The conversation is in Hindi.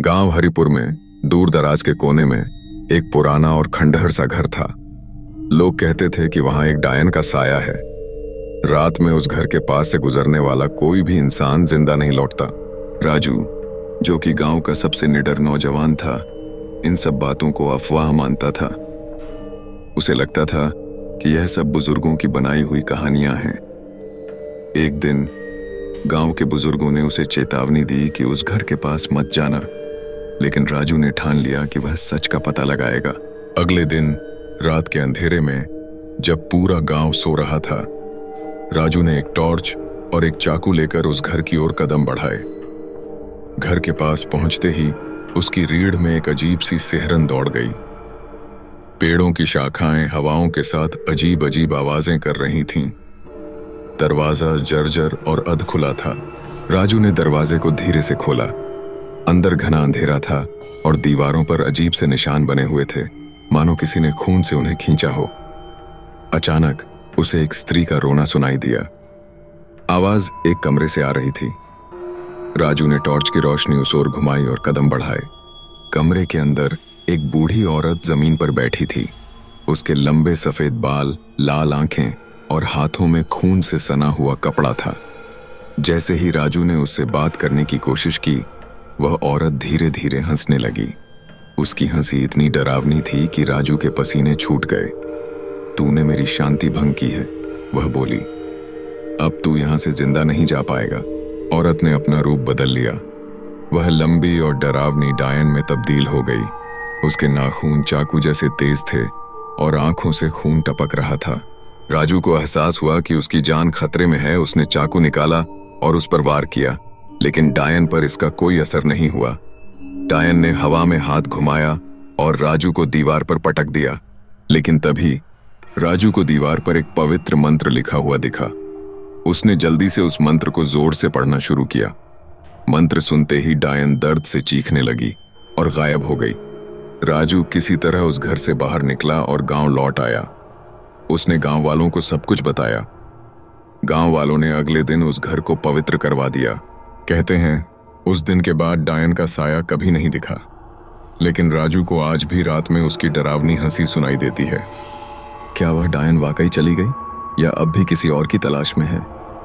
गांव हरिपुर में दूर दराज के कोने में एक पुराना और खंडहर सा घर था। लोग कहते थे कि वहां एक डायन का साया है। रात में उस घर के पास से गुजरने वाला कोई भी इंसान जिंदा नहीं लौटता। राजू, जो कि गांव का सबसे निडर नौजवान था, इन सब बातों को अफवाह मानता था। उसे लगता था कि यह सब बुजुर्गों की बनाई हुई कहानियां हैं। एक दिन गांव के बुजुर्गों ने उसे चेतावनी दी कि उस घर के पास मत जाना, लेकिन राजू ने ठान लिया कि वह सच का पता लगाएगा। अगले दिन रात के अंधेरे में जब पूरा गांव सो रहा था, राजू ने एक टॉर्च और एक चाकू लेकर उस घर की ओर कदम बढ़ाए। घर के पास पहुंचते ही उसकी रीढ़ में एक अजीब सी सिहरन दौड़ गई। पेड़ों की शाखाएं हवाओं के साथ अजीब अजीब आवाजें कर रही थीं। दरवाजा जर्जर और अध खुला था। राजू ने दरवाजे को धीरे से खोला। अंदर घना अंधेरा था और दीवारों पर अजीब से निशान बने हुए थे, मानो किसी ने खून से उन्हें खींचा हो। अचानक उसे एक स्त्री का रोना सुनाई दिया। आवाज एक कमरे से आ रही थी। राजू ने टॉर्च की रोशनी उस ओर घुमाई और कदम बढ़ाए। कमरे के अंदर एक बूढ़ी औरत जमीन पर बैठी थी। उसके लंबे सफेद बाल, लाल आंखें और हाथों में खून से सना हुआ कपड़ा था। जैसे ही राजू ने उससे बात करने की कोशिश की, वह औरत धीरे धीरे हंसने लगी। उसकी हंसी इतनी डरावनी थी कि राजू के पसीने छूट गए। तूने मेरी शांति भंग की है, वह बोली। अब तू यहां से जिंदा नहीं जा पाएगा। औरत ने अपना रूप बदल लिया। वह लंबी और डरावनी डायन में तब्दील हो गई। उसके नाखून चाकू जैसे तेज थे और आंखों से खून टपक रहा था। राजू को एहसास हुआ कि उसकी जान खतरे में है। उसने चाकू निकाला और उस पर वार किया, लेकिन डायन पर इसका कोई असर नहीं हुआ। डायन ने हवा में हाथ घुमाया और राजू को दीवार पर पटक दिया, लेकिन तभी राजू को दीवार पर एक पवित्र मंत्र लिखा हुआ दिखा। उसने जल्दी से उस मंत्र को जोर से पढ़ना शुरू किया। मंत्र सुनते ही डायन दर्द से चीखने लगी और गायब हो गई। राजू किसी तरह उस घर से बाहर निकला और गांव लौट आया। उसने गांव वालों को सब कुछ बताया। गांव वालों ने अगले दिन उस घर को पवित्र करवा दिया। कहते हैं उस दिन के बाद डायन का साया कभी नहीं दिखा, लेकिन राजू को आज भी रात में उसकी डरावनी हंसी सुनाई देती है। क्या वह डायन वाकई चली गई या अब भी किसी और की तलाश में है?